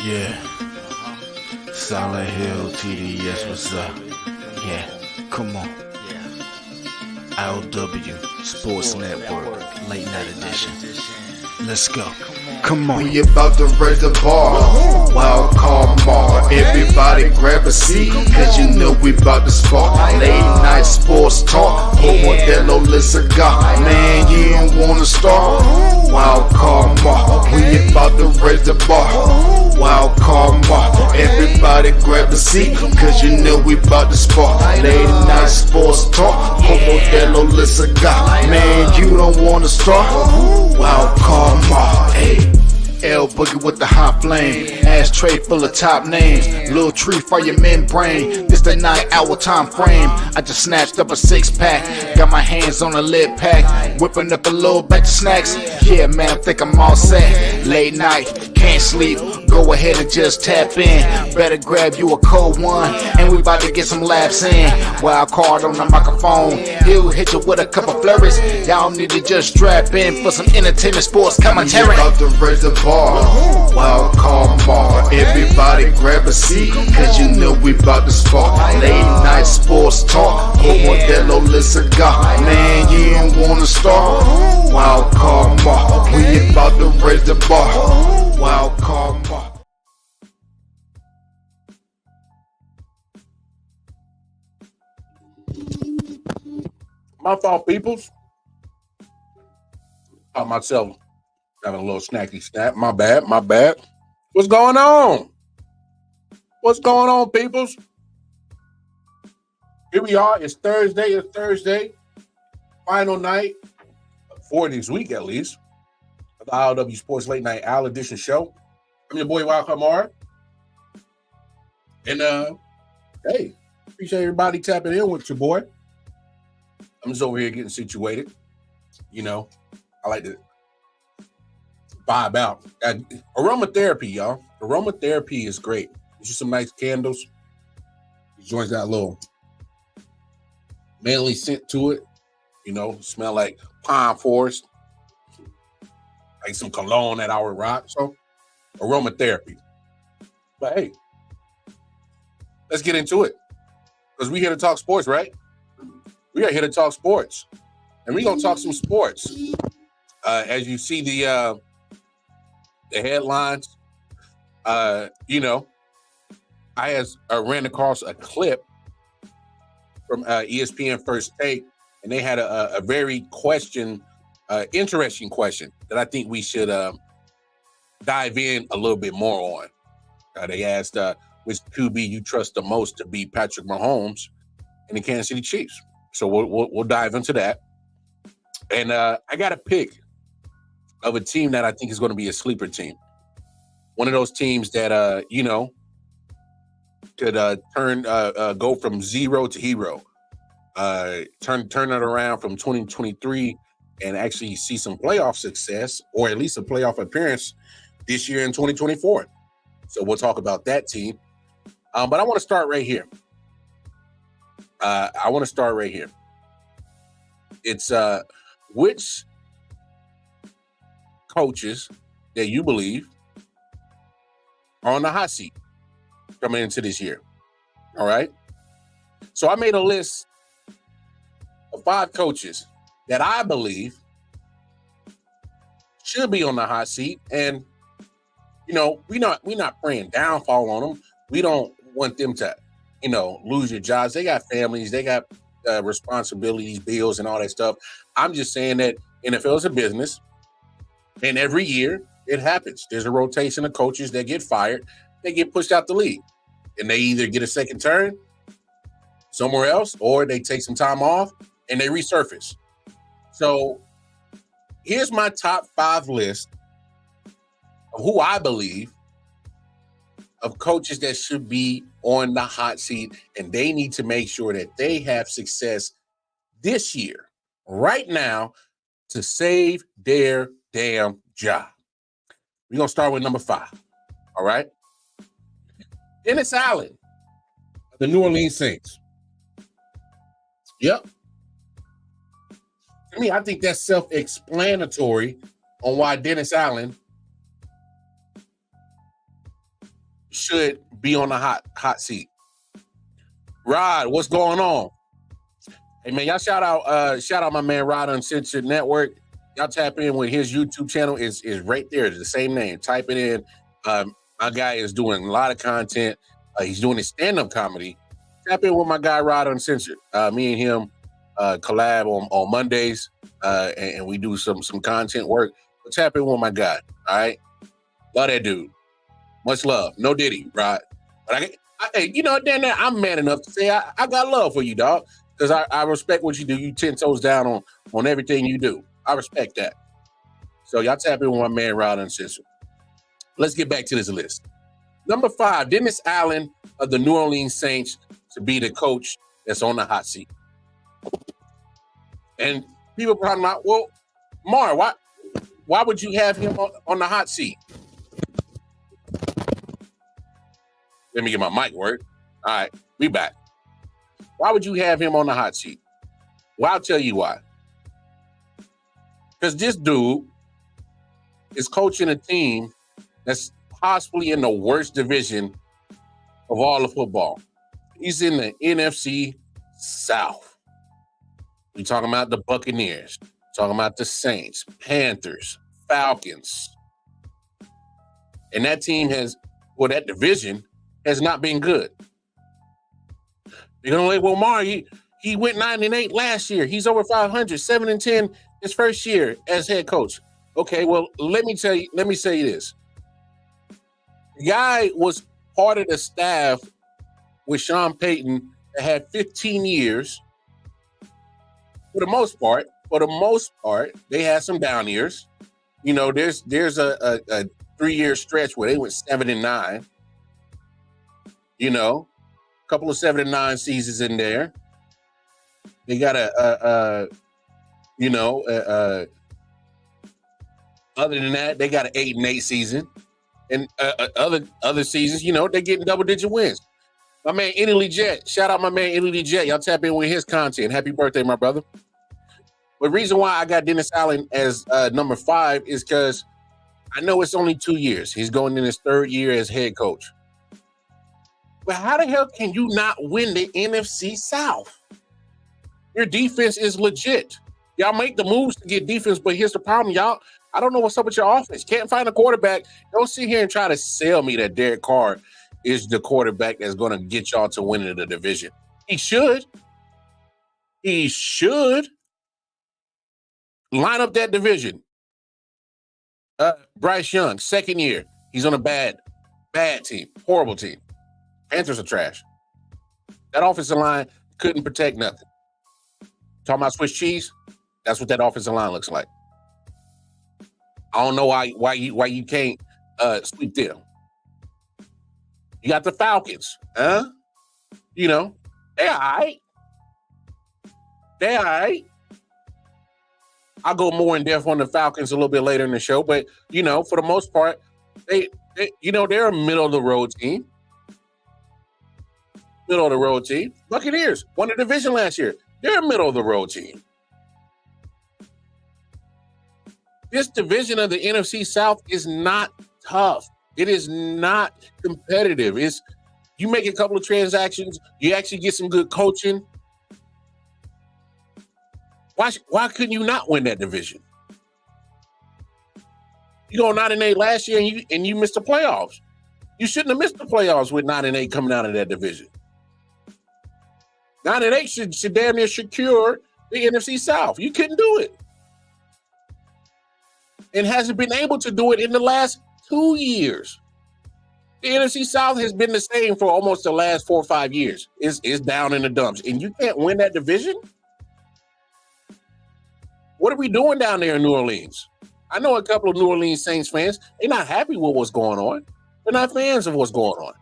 Yeah, Solid Hill TDS, what's up? Yeah, come on. I.O.W. Sports Network, late night edition. Let's go. Come on. We about to raise the bar. Wild card mall. Everybody grab a seat, cause you know we about to spark. Late night sports talk. Modelo Le Cigar. Man, you don't wanna start. Wild card mall. We about to raise the bar. Wild card mall. Everybody grab a seat, cause you know we about to spark. Late night sports talk. Modelo Le Cigar. Man, you don't wanna start. Wild card mall. Hey. L Boogie with the hot flame, ashtray full of top names, little tree for your membrane. This the 9 hour time frame. I just snatched up a 6-pack, got my hands on a lid pack, whipping up a little batch of snacks. Yeah, man, I think I'm all set. Late night, can't sleep, go ahead and just tap in. Better grab you a cold one, and we about to get some laps in. Wild card on the microphone, he'll hit you with a couple flurries. Y'all need to just strap in for some entertainment sports commentary. We about to raise the bar. Wild card mall. Everybody grab a seat, cause you know we about to spark. Late night sports talk. Modelo Le Cigar. Man, you don't wanna start. Wild card mall. We about to raise the bar. Wild card mall. My fault, peoples. Caught myself having a little snacky snap. My bad. What's going on? What's going on, peoples? Here we are. It's Thursday. Final night for this week, at least, of the I.O.W. Sports Late Night Al Edition show. I'm your boy, Wild Kamar. And, hey, appreciate everybody tapping in with your boy. I'm just over here getting situated. You know, I like to vibe out. Aromatherapy, y'all. Aromatherapy is great. Get you some nice candles. These joints got a little manly scent to it. You know, smell like pine forest. Like some cologne that I would rock. So, aromatherapy. But hey, let's get into it. Because we're here to talk sports, right? We are here to talk sports. And we're going to talk some sports. As you see the headlines, you know, I ran across a clip from ESPN First Take, and they had a very interesting question that I think we should dive in a little bit more on. They asked, which QB you trust the most to beat Patrick Mahomes and the Kansas City Chiefs? So we'll dive into that. And I got a pick of a team that I think is going to be a sleeper team. One of those teams that, you know, could go from zero to hero. Turn it around from 2023 and actually see some playoff success, or at least a playoff appearance this year in 2024. So we'll talk about that team. But I want to start right here. It's which coaches that you believe are on the hot seat coming into this year. All right. So I made a list of 5 coaches that I believe should be on the hot seat. And, you know, we're not praying downfall on them. We don't want them to, you know, lose your jobs. They got families, they got responsibilities, bills, and all that stuff. I'm just saying that NFL is a business, and every year it happens. There's a rotation of coaches that get fired, they get pushed out the league, and they either get a second turn somewhere else, or they take some time off and they resurface. So here's my top 5 list of who I believe of coaches that should be on the hot seat, and they need to make sure that they have success this year, right now, to save their damn job. We're going to start with number 5, all right? Dennis Allen, the New Orleans Saints. Yep. To me, I think that's self-explanatory on why Dennis Allen should be on the hot seat. Rod, what's going on? Hey man, y'all shout out my man Rod Uncensored Network. Y'all tap in with his YouTube channel. Is right there. It's the same name. Type it in. My guy is doing a lot of content. He's doing his stand-up comedy. Tap in with my guy Rod Uncensored. Me and him collab on Mondays, and we do some content work. But tap in with my guy. All right, love that dude. Much love. No Diddy, Rod. But hey, you know, damn that I'm man enough to say I got love for you, dog. Because I respect what you do. You 10 toes down on everything you do. I respect that. So y'all tap in with my man Rod Uncensored. Let's get back to this list. Number 5, Dennis Allen of the New Orleans Saints to be the coach that's on the hot seat. And people probably not, well, Mar, why would you have him on the hot seat? Let me get my mic work. All right, we back. Why would you have him on the hot seat? Well, I'll tell you why. Because this dude is coaching a team that's possibly in the worst division of all of football. He's in the NFC South. We're talking about the Buccaneers, talking about the Saints, Panthers, Falcons. And that team that division has not been good. You're going to well, Mar, he went 9-8 last year. He's over 500, 7-10 his first year as head coach. Okay, well, let me say this. The guy was part of the staff with Sean Payton that had 15 years. For the most part, they had some down years. You know, there's a 3-year stretch where they went 7-9. You know, a couple of 7-9 seasons in there. They got other than that, they got an 8-8 season. And other seasons, you know, they're getting double-digit wins. My man, Italy Jet. Shout out my man, Italy Jet. Y'all tap in with his content. Happy birthday, my brother. But the reason why I got Dennis Allen as number 5 is because I know it's only 2 years. He's going in his 3rd year as head coach. But how the hell can you not win the NFC South? Your defense is legit. Y'all make the moves to get defense, but here's the problem, y'all. I don't know what's up with your offense. Can't find a quarterback. Don't sit here and try to sell me that Derek Carr is the quarterback that's going to get y'all to win in the division. He should. He should. Line up that division. Bryce Young, 2nd year. He's on a bad team. Horrible team. Panthers are trash. That offensive line couldn't protect nothing. Talking about Swiss cheese? That's what that offensive line looks like. I don't know why you can't sweep them. You got the Falcons, huh? You know, they're all right. They're all right. I'll go more in depth on the Falcons a little bit later in the show, but you know, for the most part, they're a middle of the road team. Middle of the road team. Buccaneers won the division last year. They're a middle of the road team. This division of the NFC South is not tough. It is not competitive. You make a couple of transactions, you actually get some good coaching. Why couldn't you not win that division? You go 9-8 last year and you missed the playoffs. You shouldn't have missed the playoffs with 9-8 coming out of that division. 9-8 should damn near secure the NFC South. You couldn't do it. And hasn't been able to do it in the last 2 years. The NFC South has been the same for almost the last 4 or 5 years. It's down in the dumps. And you can't win that division? What are we doing down there in New Orleans? I know a couple of New Orleans Saints fans. They're not happy with what's going on. They're not fans of what's going on.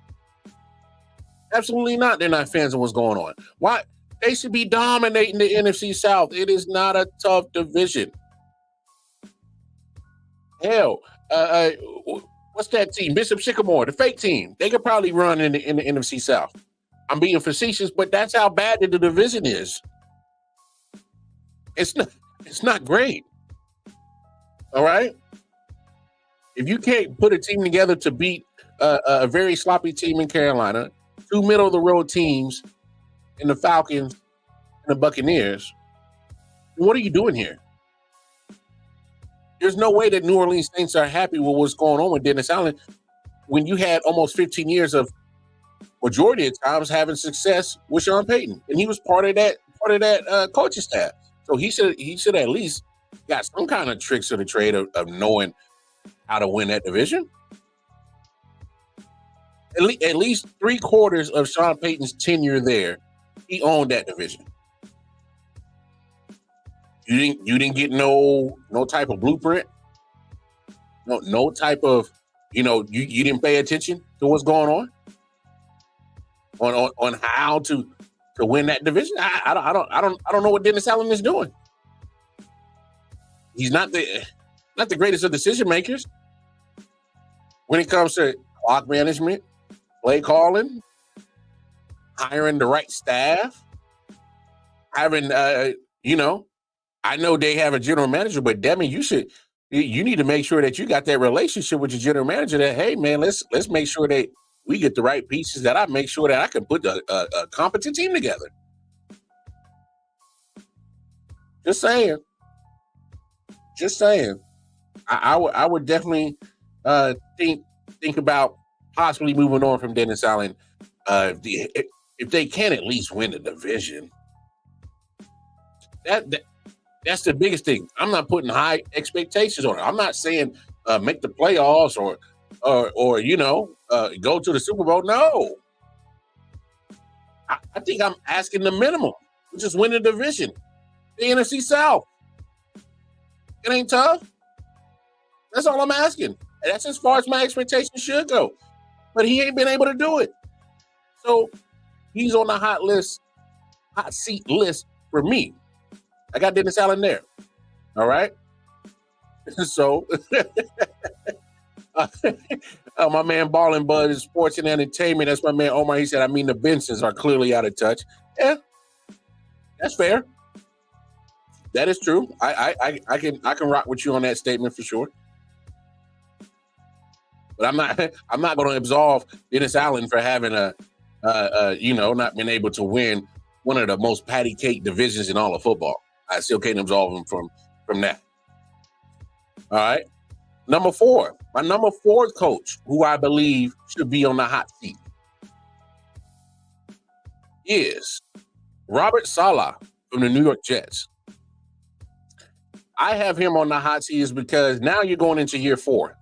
Absolutely not. They're not fans of what's going on. Why? They should be dominating the NFC South. It is not a tough division. Hell, what's that team? Bishop Sycamore, the fake team. They could probably run in the NFC South. I'm being facetious, but that's how bad the division is. It's not great. All right? If you can't put a team together to beat a very sloppy team in Carolina, two middle of the road teams in the Falcons and the Buccaneers. What are you doing here? There's no way that New Orleans Saints are happy with what's going on with Dennis Allen when you had almost 15 years of majority of times having success with Sean Payton, and he was part of that coaching staff. So he should at least got some kind of tricks of the trade of knowing how to win that division. At least 3/4 of Sean Payton's tenure there, he owned that division. You didn't get no type of blueprint, no type of you didn't pay attention to what's going on how to win that division. I don't know what Dennis Allen is doing. He's not the greatest of decision makers when it comes to clock management, play calling, hiring the right staff, having I know they have a general manager, but damn it, you need to make sure that you got that relationship with your general manager. That hey man, let's make sure that we get the right pieces. That I make sure that I can put a competent team together. Just saying. I would definitely think about possibly moving on from Dennis Allen if they can at least win the division. That's the biggest thing. I'm not putting high expectations on it. I'm not saying make the playoffs or go to the Super Bowl. No. I think I'm asking the minimum, which is win the division. The NFC South. It ain't tough. That's all I'm asking. And that's as far as my expectations should go. But he ain't been able to do it. So he's on the hot seat list for me. I got Dennis Allen there. All right. So my man Ballin' Bud is sports and entertainment. That's my man Omar. He said, the Bensons are clearly out of touch. Yeah, that's fair. That is true. I can rock with you on that statement for sure. But I'm not going to absolve Dennis Allen for having not being able to win one of the most patty cake divisions in all of football. I still can't absolve him from that. All right. Number 4, my number 4 coach, who I believe should be on the hot seat, is Robert Saleh from the New York Jets. I have him on the hot seat is because now you're going into year 4.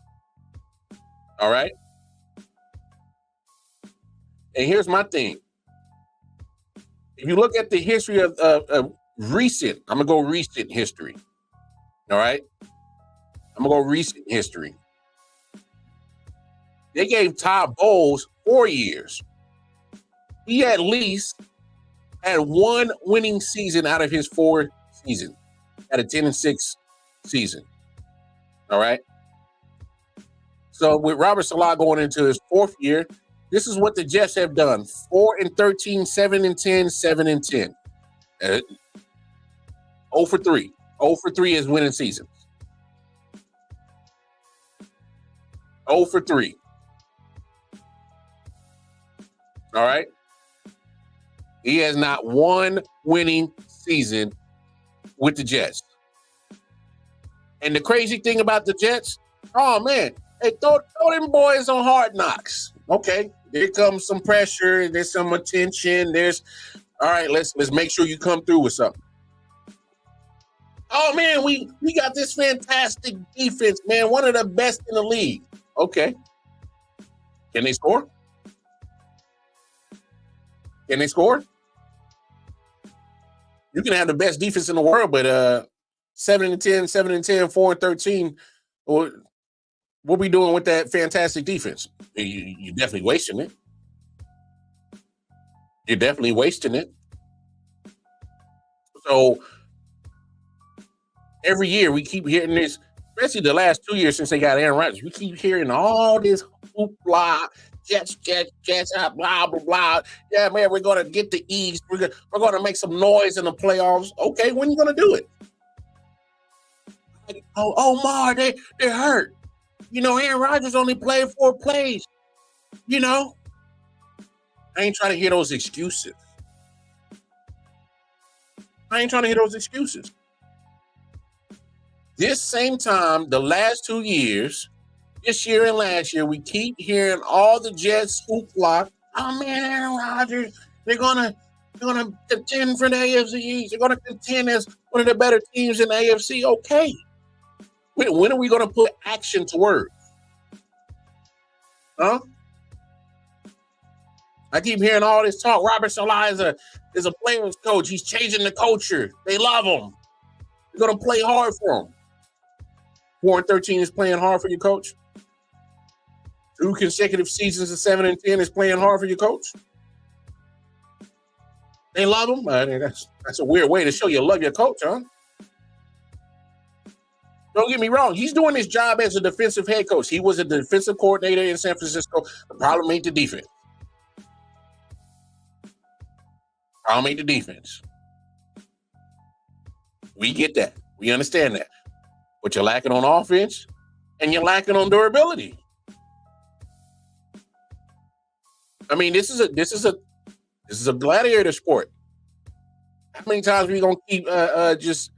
All right. And here's my thing. If you look at the history of recent, I'm going to go recent history. All right. I'm going to go recent history. They gave Todd Bowles 4 years. He at least had one winning season out of his 4 seasons. At a 10-6 season. All right. So with Robert Saleh going into his 4th year, this is what the Jets have done: 4-13, 7-10, 7-10. 0 for 3. 0 for 3 is winning seasons. 0 for 3. All right. He has not one winning season with the Jets. And the crazy thing about the Jets, oh man, hey, throw them boys on Hard Knocks. Okay, there comes some pressure, there's some attention, all right, let's make sure you come through with something. Oh man, we got this fantastic defense, man, one of the best in the league. Okay. Can they score? Can they score? You can have the best defense in the world, but 7-10, 7-10, 4-13. What we doing with that fantastic defense? You're definitely wasting it. You're definitely wasting it. So every year we keep hearing this, especially the last 2 years since they got Aaron Rodgers. We keep hearing all this hoopla. Jets, blah, blah, blah. Yeah, man, we're going to get the East. We're going to make some noise in the playoffs. Okay, when are you going to do it? Like, Omar, they're hurt. Aaron Rodgers only played 4 plays. You know, I ain't trying to hear those excuses. This same time, the last 2 years, this year and last year, we keep hearing all the Jets hoopla. Oh man, Aaron Rodgers, they're gonna contend for the AFC East. They're gonna contend as one of the better teams in the AFC. Okay. When are we gonna put action to words? Huh? I keep hearing all this talk. Robert Saleh is a player's coach. He's changing the culture. They love him. They're gonna play hard for him. 4-13 is playing hard for your coach. 2 consecutive seasons of 7-10 is playing hard for your coach. They love him. That's a weird way to show you love your coach, huh? Don't get me wrong. He's doing his job as a defensive head coach. He was a defensive coordinator in San Francisco. The problem ain't the defense. We get that. We understand that. But you're lacking on offense and you're lacking on durability. I mean, this is a gladiator sport. How many times are we gonna keep just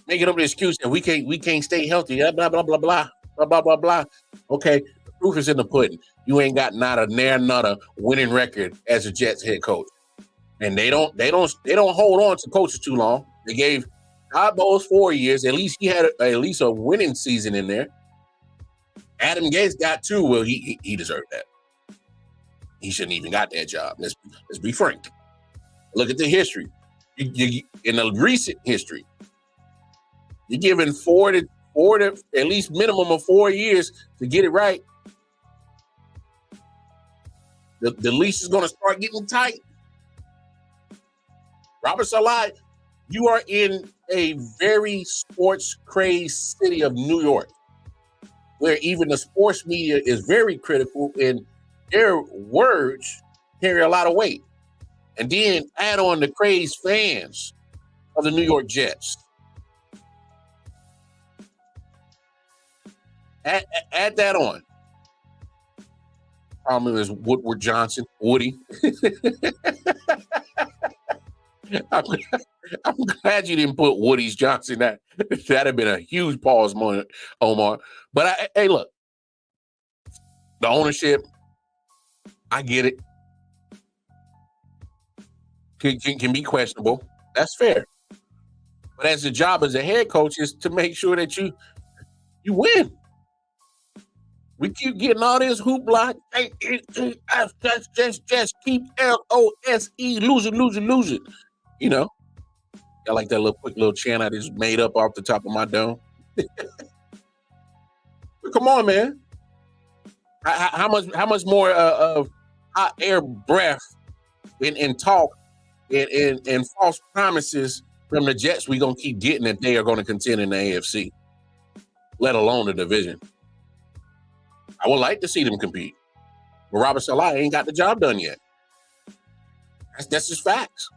making up the excuse that we can't stay healthy? Blah blah blah blah blah blah blah blah blah. Okay, the proof is in the pudding. You ain't got not a winning record as a Jets head coach, and they don't hold on to coaches too long. They gave Todd Bowles 4 years. At least he had at least a winning season in there. Adam Gase got 2. Well, he deserved that. He shouldn't even got that job. Let's be frank. Look at the history. You in the recent history, you're giving 4 to at least minimum of 4 years to get it right. The leash is going to start getting tight. Robert Saleh, you are in a very sports crazed city of New York, where even the sports media is very critical and their words carry a lot of weight. And then add on the crazed fans of the New York Jets. Add that on. Problem is Woodward Johnson, Woody. I'm glad you didn't put Woody's Johnson. That'd have been a huge pause moment, Omar. But hey, look, the ownership, I get it. Can be questionable. That's fair. But as the job as a head coach is to make sure that you win. We keep getting all this hoopla. Just keep LOSE, losing. You know, I like that quick little chant I just made up off the top of my dome. Come on, man. How much more of hot air breath and talk and false promises from the Jets we gonna keep getting that they are going to contend in the AFC, let alone the division? I would like to see them compete, but Robert Saleh ain't got the job done yet. That's just facts.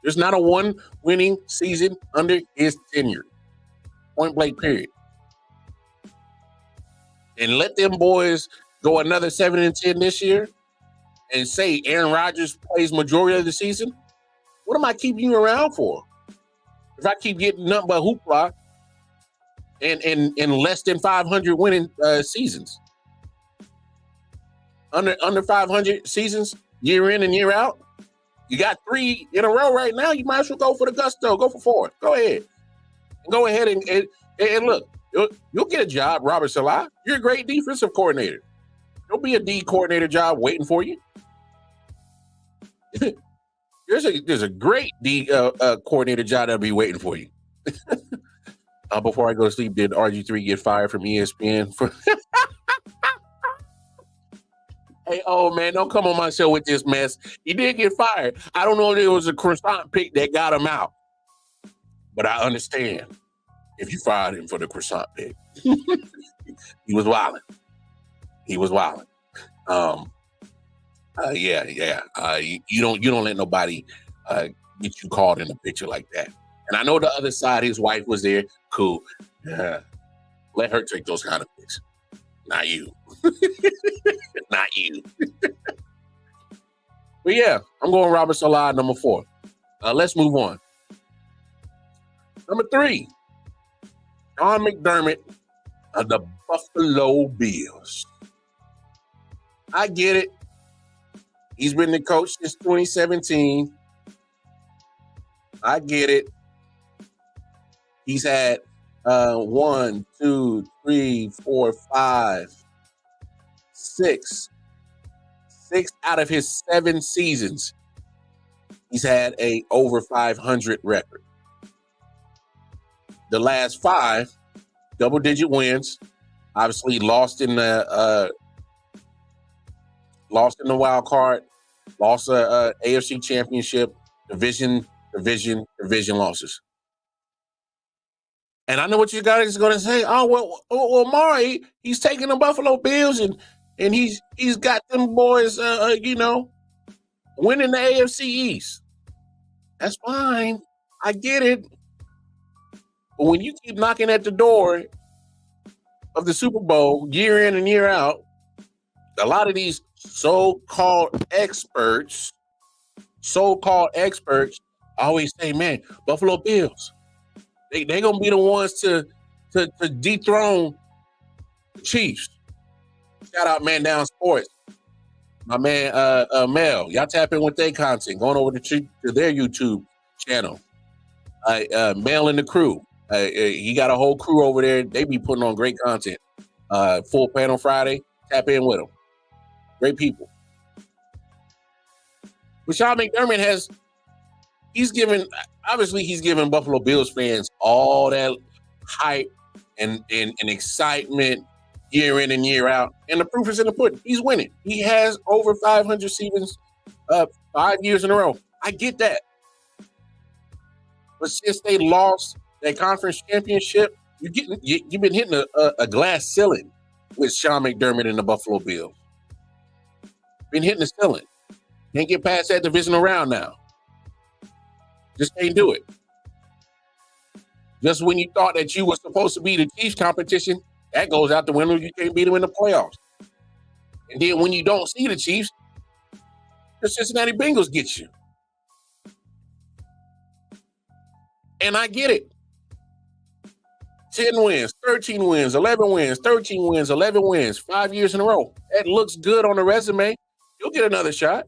There's not a one winning season under his tenure. Point blank, period. And let them boys go another 7-10 this year and say Aaron Rodgers plays majority of the season. What am I keeping you around for? If I keep getting nothing but hoopla and less than 500 winning seasons. Under 500 seasons, year in and year out. You got 3 in a row right now. You might as well go for the gusto. Go for 4. Go ahead. Go ahead and look. You'll get a job, Robert Saleh. You're a great defensive coordinator. There'll be a D coordinator job waiting for you. There's a great D coordinator job that'll be waiting for you. Before I go to sleep, did RG3 get fired from ESPN? Hey, oh man, don't come on my show with this mess. He did get fired. I don't know if it was a croissant pick that got him out, but I understand if you fired him for the croissant pick. He was wilding. You don't let nobody get you caught in a picture like that. And I know the other side, his wife was there. Cool. Let her take those kind of pictures. Not you. Not you. But yeah, I'm going Robert Saleh, number 4. Let's move on. Number 3, Sean McDermott of the Buffalo Bills. I get it. He's been the coach since 2017. I get it. He's had 1, 2, 3, 4, 5, 6 out of his 7 seasons. He's had a over 500 record. The last 5, double-digit wins. Obviously, lost in the wild card. Lost a AFC Championship, division losses. And I know what you guys is going to say. Oh well, Mari, he's taking the Buffalo Bills and he's got them boys, winning the AFC East. That's fine. I get it. But when you keep knocking at the door of the Super Bowl year in and year out, a lot of these so-called experts always say, man, Buffalo Bills, they're going to be the ones to dethrone the Chiefs. Shout out Man Down Sports. My man Mel, y'all tap in with their content, going over to their YouTube channel. Mel and the crew. He got a whole crew over there. They be putting on great content. Full Panel Friday. Tap in with them. Great people. But Sean McDermott he's given Buffalo Bills fans all that hype and excitement year in and year out. And the proof is in the pudding. He's winning. He has over 500 seasons, 5 years in a row. I get that. But since they lost that conference championship, you've been hitting a glass ceiling with Sean McDermott and the Buffalo Bills. Been hitting the ceiling. Can't get past that divisional round now. Just can't do it. Just when you thought that you were supposed to be the Chiefs competition, that goes out the window. You can't beat them in the playoffs. And then when you don't see the Chiefs, the Cincinnati Bengals get you. And I get it. 10 wins, 13 wins, 11 wins, 13 wins, 11 wins, 5 years in a row. That looks good on the resume. You'll get another shot.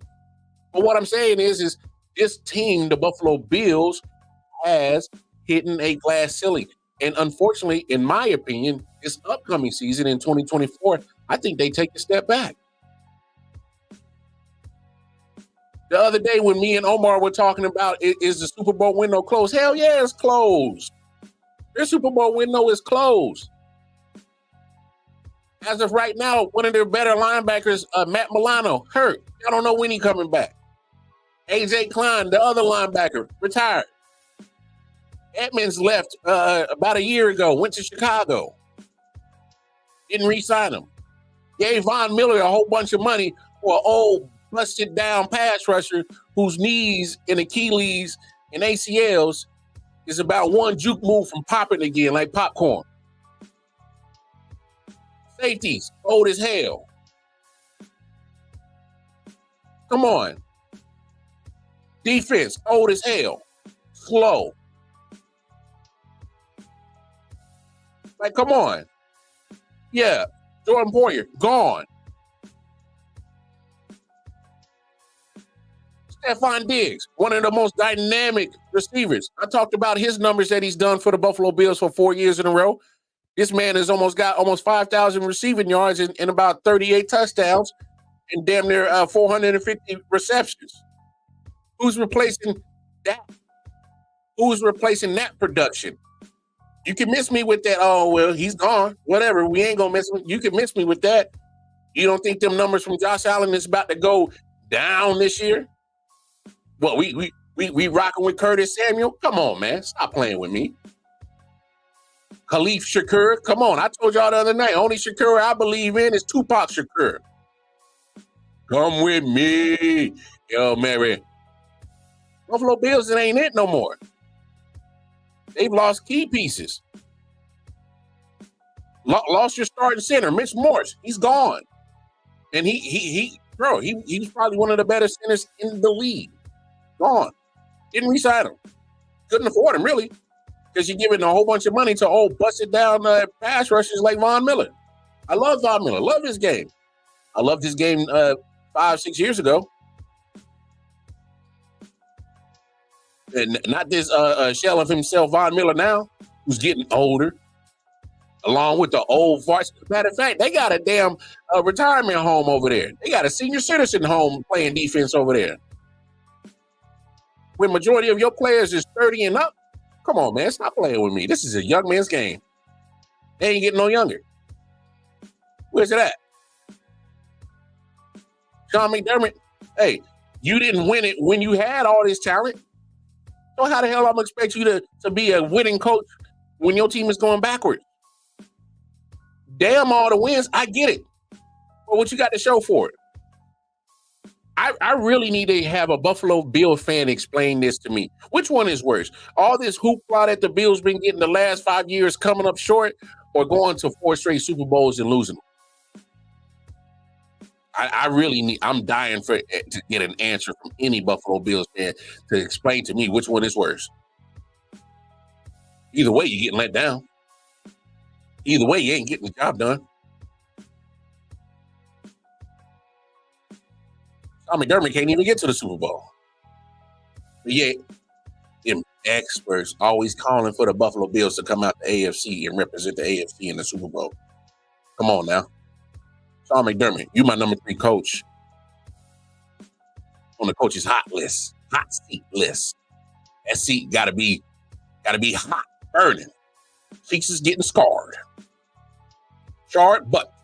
But what I'm saying is this team, the Buffalo Bills, has hitting a glass ceiling. And unfortunately, in my opinion, this upcoming season in 2024, I think they take a step back. The other day when me and Omar were talking about is the Super Bowl window closed? Hell yeah, it's closed. Their Super Bowl window is closed. As of right now, one of their better linebackers, Matt Milano, hurt. I don't know when he's coming back. A.J. Klein, the other linebacker, retired. Edmonds left about a year ago, went to Chicago. Didn't re-sign him. Gave Von Miller a whole bunch of money for an old busted down pass rusher whose knees and Achilles and ACLs is about one juke move from popping again like popcorn. Safeties, old as hell. Come on. Defense, old as hell. Slow. Like, come on. Yeah, Jordan Poyer, gone. Stephon Diggs, one of the most dynamic receivers. I talked about his numbers that he's done for the Buffalo Bills for 4 years in a row. This man has got almost 5,000 receiving yards and about 38 touchdowns and damn near 450 receptions. Who's replacing that? Who's replacing that production? You can miss me with that. Oh, well, he's gone. Whatever. We ain't going to miss him. You can miss me with that. You don't think them numbers from Josh Allen is about to go down this year? Well, we rocking with Curtis Samuel? Come on, man. Stop playing with me. Khalif Shakur? Come on. I told y'all the other night, only Shakur I believe in is Tupac Shakur. Come with me. Yo, Mary. Buffalo Bills, it ain't it no more. They've lost key pieces. Lost your starting center, Mitch Morse. He's gone. And he's probably one of the better centers in the league. Gone. Didn't re-sign him. Couldn't afford him, really, because you're giving a whole bunch of money to busted down pass rushers like Von Miller. I love Von Miller. Love his game. I loved his game 5-6 years ago. And not this shell of himself, Von Miller now, who's getting older, along with the old farts. Matter of fact, they got a damn retirement home over there. They got a senior citizen home playing defense over there. When majority of your players is 30 and up, come on, man, stop playing with me. This is a young man's game. They ain't getting no younger. Where's it at? Sean McDermott, hey, you didn't win it when you had all this talent. So how the hell I'm gonna expect you to be a winning coach when your team is going backwards? Damn all the wins, I get it. But what you got to show for it? I really need to have a Buffalo Bill fan explain this to me. Which one is worse? All this hoopla that the Bills been getting the last 5 years coming up short, or going to 4 straight Super Bowls and losing them? I really need, I'm dying to get an answer from any Buffalo Bills fan to explain to me which one is worse. Either way, you're getting let down. Either way, you ain't getting the job done. Sean McDermott can't even get to the Super Bowl. But yeah, them experts always calling for the Buffalo Bills to come out the AFC and represent the AFC in the Super Bowl. Come on now. Sean McDermott, you my number 3 coach on the coach's hot seat list. That seat gotta be hot, burning. Cheeks is getting scarred. Charred, but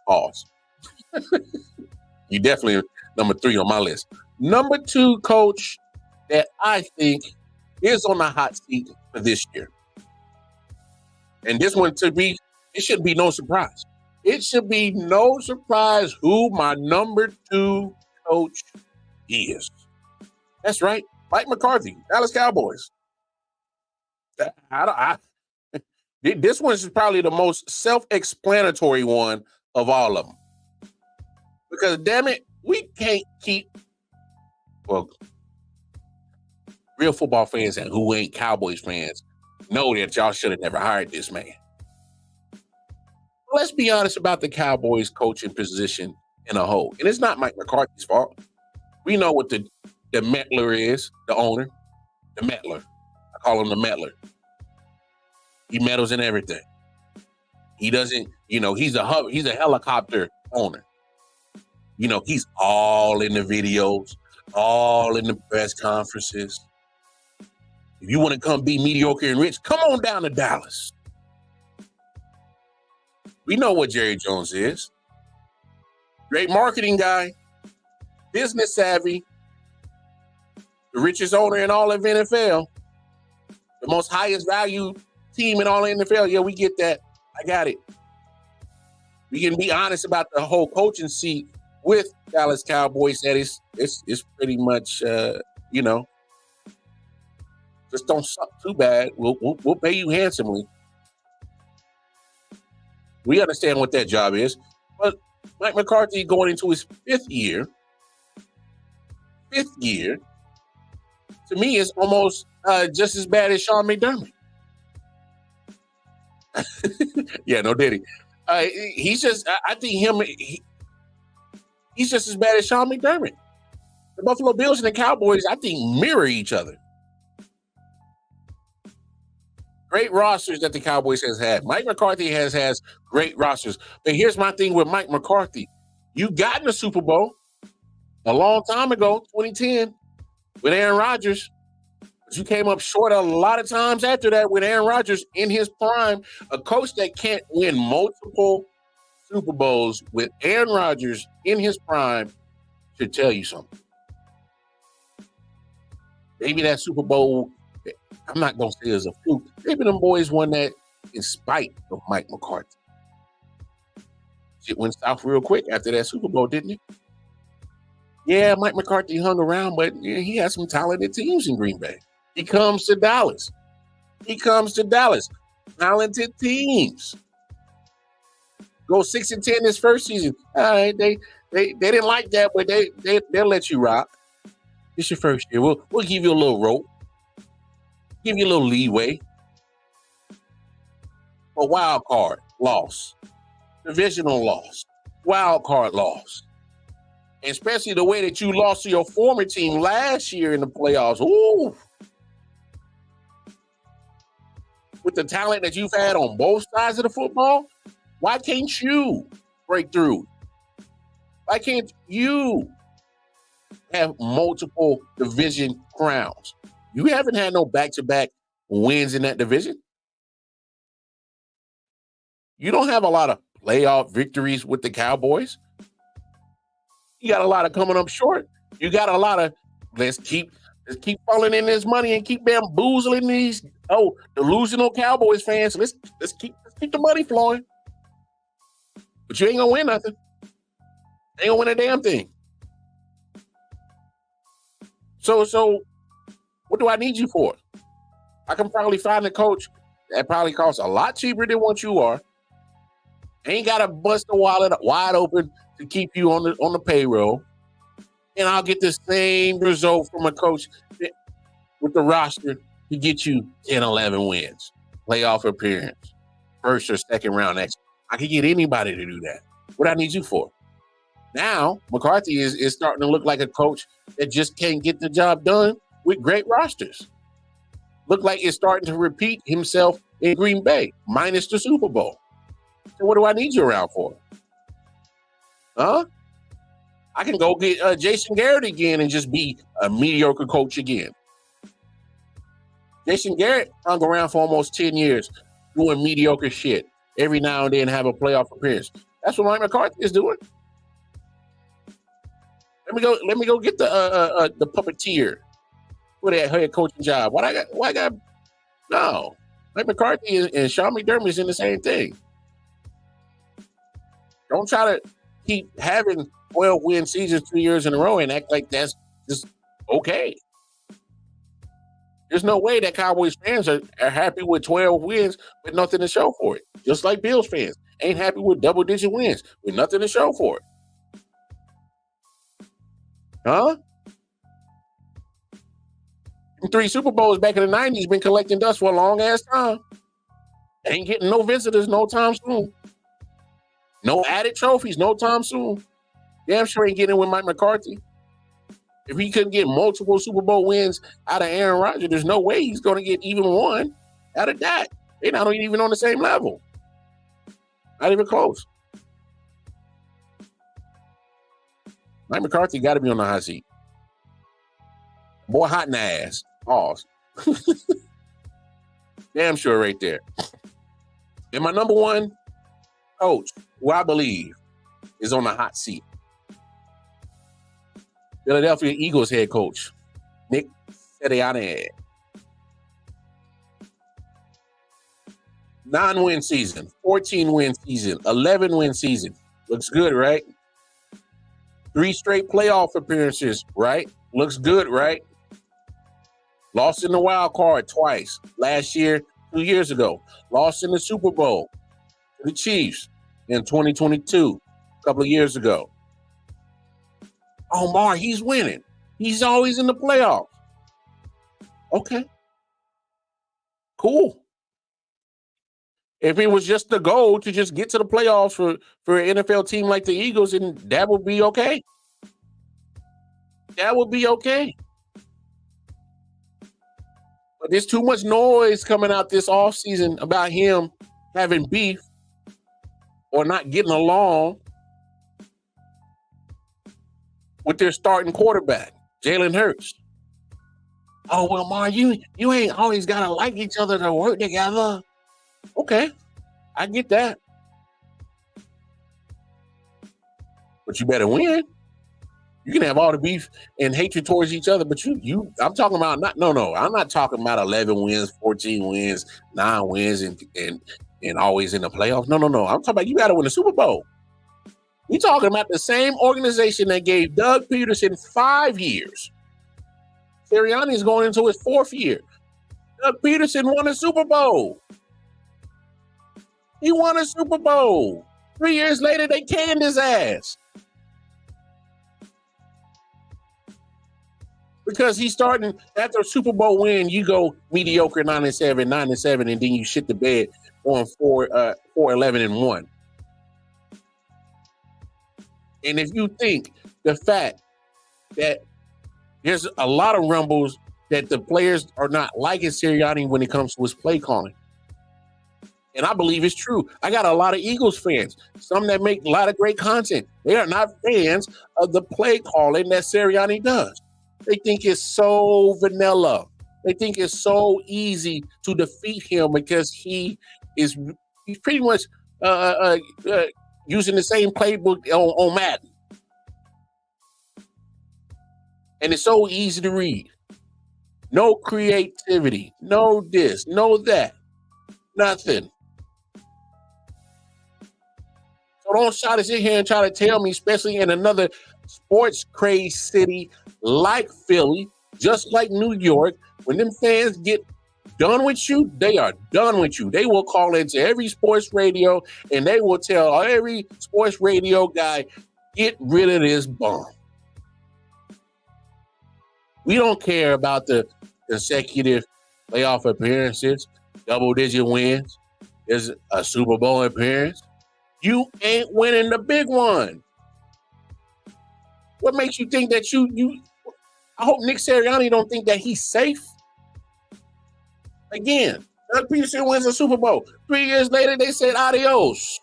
pause. You definitely number 3 on my list. Number 2 coach that I think is on the hot seat for this year. And this one it should be no surprise. It should be no surprise who my number 2 coach is. That's right, Mike McCarthy, Dallas Cowboys. This one is probably the most self-explanatory one of all of them. Because, damn it, we can't keep, well, real football fans and who ain't Cowboys fans know that y'all should have never hired this man. Let's be honest about the Cowboys coaching position in a whole. And it's not Mike McCarthy's fault. We know what the meddler is, the owner. The meddler. I call him the meddler. He meddles in everything. He doesn't, he's a helicopter owner. He's all in the videos, all in the press conferences. If you want to come be mediocre and rich, come on down to Dallas. We know what Jerry Jones is. Great marketing guy, business savvy, the richest owner in all of NFL, the most highest value team in all of NFL. Yeah, we get that. I got it. We can be honest about the whole coaching seat with Dallas Cowboys. That it's pretty much, just don't suck too bad. We'll pay you handsomely. We understand what that job is. But Mike McCarthy going into his 5th year, to me is almost just as bad as Sean McDermott. Yeah, no Diddy. He's just, I think he's just as bad as Sean McDermott. The Buffalo Bills and the Cowboys, I think, mirror each other. Great rosters that the Cowboys has had. Mike McCarthy has great rosters. But here's my thing with Mike McCarthy. You got in the Super Bowl a long time ago, 2010, with Aaron Rodgers. But you came up short a lot of times after that with Aaron Rodgers in his prime. A coach that can't win multiple Super Bowls with Aaron Rodgers in his prime should tell you something. Maybe that Super Bowl, I'm not going to say it's a fluke. Maybe them boys won that in spite of Mike McCarthy. Shit went south real quick after that Super Bowl, didn't it? Yeah, Mike McCarthy hung around, but he had some talented teams in Green Bay. He comes to Dallas. Talented teams. Go 6-10 this first season. All right, they didn't like that, but they'll let you rock. It's your first year. We'll give you a little rope, give you a little leeway. A wild card loss, divisional loss, wild card loss, and especially the way that you lost to your former team last year in the playoffs. Ooh. With the talent that you've had on both sides of the football, why can't you break through? Why can't you have multiple division crowns? You haven't had no back-to-back wins in that division. You don't have a lot of playoff victories with the Cowboys. You got a lot of coming up short. You got a lot of let's keep falling in this money and keep bamboozling these delusional Cowboys fans. Let's keep the money flowing. But you ain't gonna win nothing. Ain't gonna win a damn thing. So what do I need you for? I can probably find a coach that probably costs a lot cheaper than what you are. Ain't gotta bust the wallet wide open to keep you on the payroll. And I'll get the same result from a coach with the roster to get you 10, 11 wins, playoff appearance, first or second round exit. I can get anybody to do that. What I need you for? Now, McCarthy is starting to look like a coach that just can't get the job done with great rosters. Look like it's starting to repeat himself in Green Bay, minus the Super Bowl. So what do I need you around for? Huh? I can go get Jason Garrett again and just be a mediocre coach again. Jason Garrett hung around for almost 10 years doing mediocre shit. Every now and then have a playoff appearance. That's what Mike McCarthy is doing. Let me go get the puppeteer for that head coaching job. Why I got no. Mike McCarthy and Sean McDermott is in the same thing. Don't try to keep having 12-win seasons 2 years in a row and act like that's just okay. There's no way that Cowboys fans are happy with 12 wins with nothing to show for it. Just like Bills fans ain't happy with double-digit wins with nothing to show for it. Huh? 3 Super Bowls back in the 90s been collecting dust for a long-ass time. Ain't getting no visitors no time soon. No added trophies no time soon. Damn sure ain't getting with Mike McCarthy. If he couldn't get multiple Super Bowl wins out of Aaron Rodgers, there's no way he's going to get even one out of that. They're not even on the same level. Not even close. Mike McCarthy got to be on the hot seat. Boy, hot in the ass. Pause. Damn sure right there. And my number one coach, who I believe is on the hot seat, Philadelphia Eagles head coach, Nick Sirianni. 9-win season, 14-win season, 11-win season. Looks good, right? 3 straight playoff appearances, right? Looks good, right? Lost in the wild card twice. Last year, 2 years ago. Lost in the Super Bowl to the Chiefs in 2022, a couple of years ago. Oh, Mar, he's winning. He's always in the playoffs. Okay. Cool. If it was just the goal to just get to the playoffs for an NFL team like the Eagles, then that would be okay. That would be okay. But there's too much noise coming out this offseason about him having beef or not getting along with their starting quarterback, Jalen Hurts. Oh, well, Mar, you ain't always got to like each other to work together. Okay, I get that. But you better win. You can have all the beef and hatred towards each other, but I'm talking about I'm not talking about 11 wins, 14 wins, 9 wins, and always in the playoffs. No. I'm talking about you got to win the Super Bowl. We're talking about the same organization that gave Doug Peterson 5 years. Sirianni is going into his 4th year. Doug Peterson won a Super Bowl. He won a Super Bowl 3 years later, they canned his ass. Because he's starting after a Super Bowl win, you go mediocre 9-7, and then you shit the bed on 4-11-1. And if you think the fact that there's a lot of rumbles that the players are not liking Sirianni when it comes to his play calling, and I believe it's true. I got a lot of Eagles fans, some that make a lot of great content. They are not fans of the play calling that Sirianni does. They think it's so vanilla. They think it's so easy to defeat him because he's pretty much using the same playbook on Madden. And it's so easy to read. No creativity, no this, no that, nothing. So don't try to sit here and try to tell me, especially in another sports craze city like Philly, just like New York, when them fans get done with you, they are done with you. They will call into every sports radio and they will tell every sports radio guy, get rid of this bum. We don't care about the consecutive playoff appearances, double-digit wins. There's a Super Bowl appearance. You ain't winning the big one. What makes you think that you I hope Nick Sirianni don't think that he's safe. Again, Doug Peterson wins a Super Bowl. 3 years later, they said adios.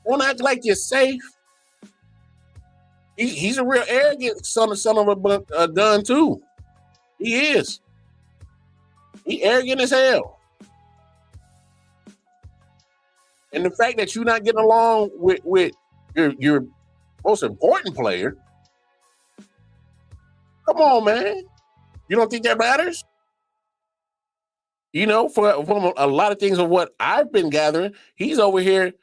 Don't act like you're safe. He's a real arrogant son of a gun too. He is. He arrogant as hell. And the fact that you're not getting along with your most important player, come on, man. You don't think that matters? You know, from a lot of things of what I've been gathering, he's over here,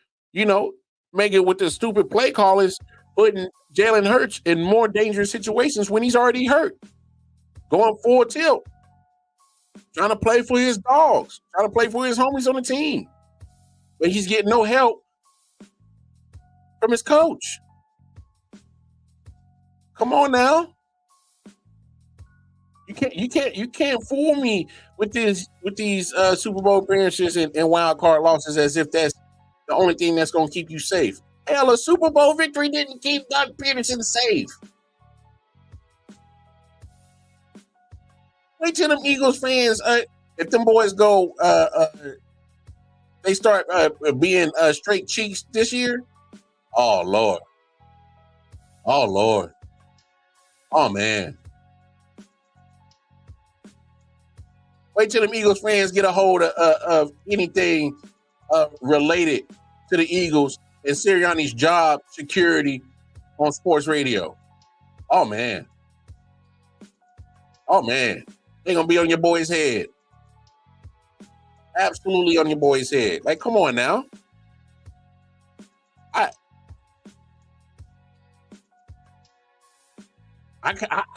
making with the stupid play callers, putting Jalen Hurts in more dangerous situations when he's already hurt. Going full tilt. Trying to play for his dogs. Trying to play for his homies on the team. But he's getting no help from his coach. Come on now. You can't fool me with these Super Bowl appearances and wild card losses as if that's the only thing that's going to keep you safe. Hell, a Super Bowl victory didn't keep Doug Peterson safe. Wait till them Eagles fans, if them boys go, they start being straight cheeks this year. Oh Lord. Oh man. Wait till them Eagles fans get a hold of anything related to the Eagles and Sirianni's job security on sports radio. Oh man. They're going to be on your boy's head. Absolutely on your boy's head. Like, come on now. I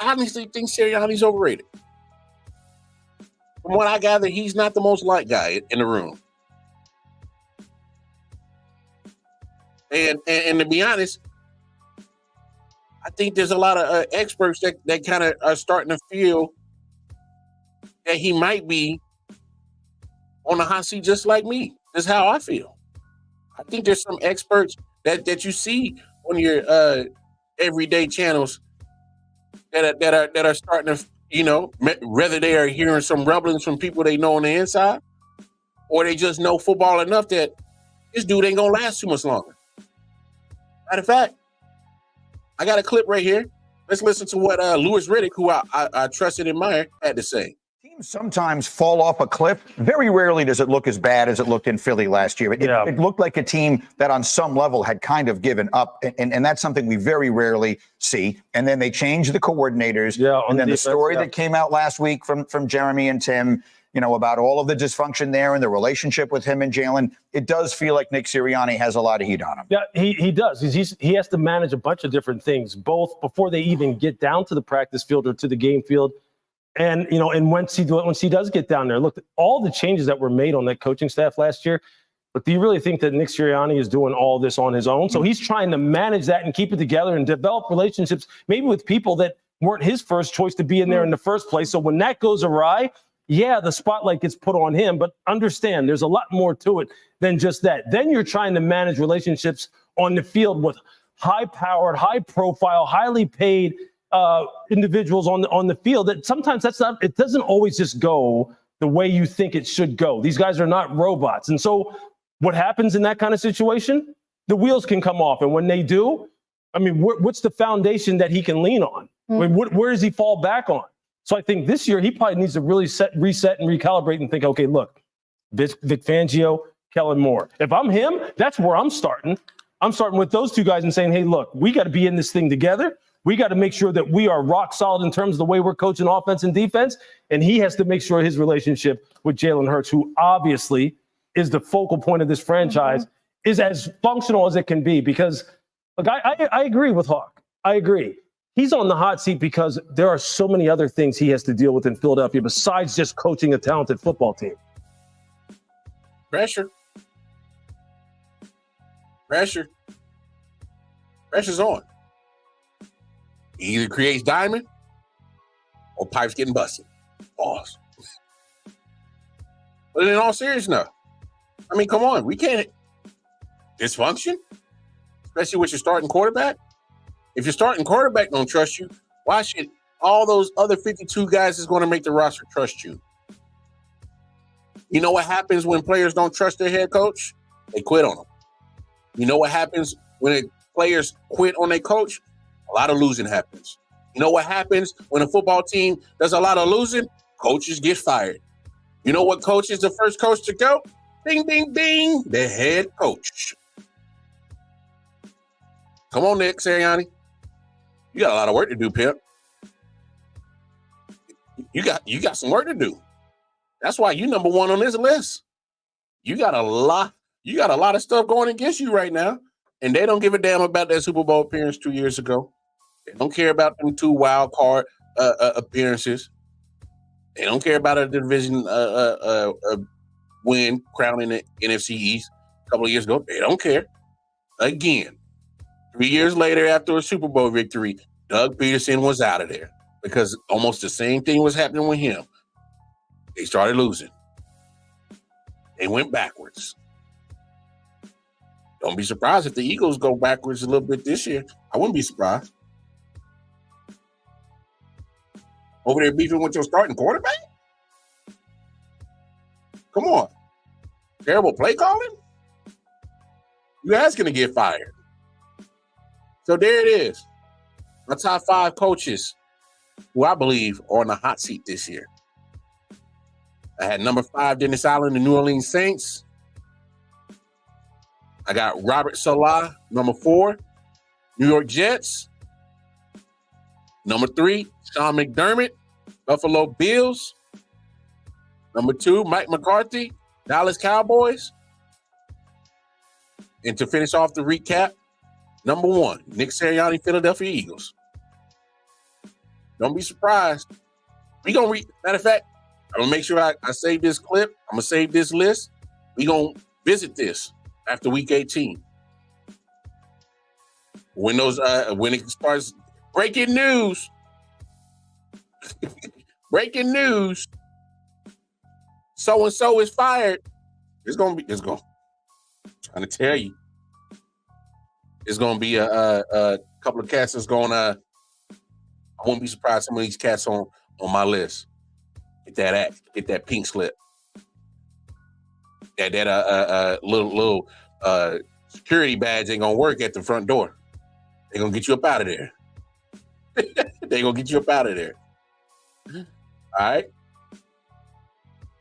honestly think Sirianni's overrated. From what I gather, he's not the most liked guy in the room. And to be honest, I think there's a lot of experts that kind of are starting to feel that he might be on the hot seat just like me. That's how I feel. I think there's some experts that you see on your everyday channels that are starting to, whether they are hearing some rumblings from people they know on the inside, or they just know football enough that this dude ain't gonna last too much longer. Matter of fact, I got a clip right here. Let's listen to what Louis Riddick, who I trust and admire, had to say. Teams sometimes fall off a cliff. Very rarely does it look as bad as it looked in Philly last year. It looked like a team that on some level had kind of given up, and that's something we very rarely see. And then they changed the coordinators. Yeah, and then the story that came out last week from Jeremy and Tim, about all of the dysfunction there and the relationship with him and Jalen, it does feel like Nick Sirianni has a lot of heat on him. Yeah, he does. He has to manage a bunch of different things, both before they even get down to the practice field or to the game field. And, and once he does get down there, look, all the changes that were made on that coaching staff last year, But do you really think that Nick Sirianni is doing all this on his own? So he's trying to manage that and keep it together and develop relationships, maybe with people that weren't his first choice to be in there in the first place. So when that goes awry, yeah, the spotlight gets put on him. But understand, there's a lot more to it than just that. Then you're trying to manage relationships on the field with high-powered, high-profile, highly paid individuals on the field. That sometimes it doesn't always just go the way you think it should go. These guys are not robots. And so what happens in that kind of situation? The wheels can come off. And when they do, I mean, what's the foundation that he can lean on? I mean, where does he fall back on? So I think this year he probably needs to really reset and recalibrate and think, okay, look, Vic Fangio, Kellen Moore. If I'm him, that's where I'm starting. I'm starting with those two guys and saying, hey, look, we got to be in this thing together. We got to make sure that we are rock solid in terms of the way we're coaching offense and defense. And he has to make sure his relationship with Jalen Hurts, who obviously is the focal point of this franchise, is as functional as it can be. Because, look, I agree with Hawk. I agree. He's on the hot seat because there are so many other things he has to deal with in Philadelphia besides just coaching a talented football team. Pressure's on. He either creates diamond or pipes getting busted. Pause. But in all seriousness, I mean, come on. We can't dysfunction, especially with your starting quarterback. If your starting quarterback don't trust you, why should all those other 52 guys that's going to make the roster trust you? You know what happens when players don't trust their head coach? They quit on them. You know what happens when players quit on their coach? A lot of losing happens. You know what happens when a football team does a lot of losing? Coaches get fired. You know what coach is the first coach to go? Bing, bing, bing, the head coach. Come on, Nick Sirianni. You got a lot of work to do, Pip. You got some work to do. That's why you number one on this list. You got a lot of stuff going against you right now, and they don't give a damn about that Super Bowl appearance 2 years ago. They don't care about them 2 wild card appearances. They don't care about a division win crowning the NFC East a couple of years ago. They don't care. Again, 3 years later after a Super Bowl victory, Doug Peterson was out of there because almost the same thing was happening with him. They started losing. They went backwards. Don't be surprised if the Eagles go backwards a little bit this year. I wouldn't be surprised. Over there beefing with your starting quarterback? Come on. Terrible play calling? You guys going to get fired. So there it is. My top 5 coaches who I believe are on the hot seat this year. I had number 5, Dennis Allen, the New Orleans Saints. I got Robert Saleh, number 4, New York Jets. Number 3, Sean McDermott, Buffalo Bills. Number 2, Mike McCarthy, Dallas Cowboys. And to finish off the recap, number 1, Nick Sirianni, Philadelphia Eagles. Don't be surprised. Matter of fact, I'm going to make sure I save this clip. I'm going to save this list. We're going to visit this after week 18. When it starts breaking news, so-and-so is fired. I'm trying to tell you. It's going to be a couple of cats that's going to, I wouldn't be surprised some of these cats on my list. Get that pink slip. That little security badge ain't gonna work at the front door. They're gonna get you up out of there. They're gonna get you up out of there.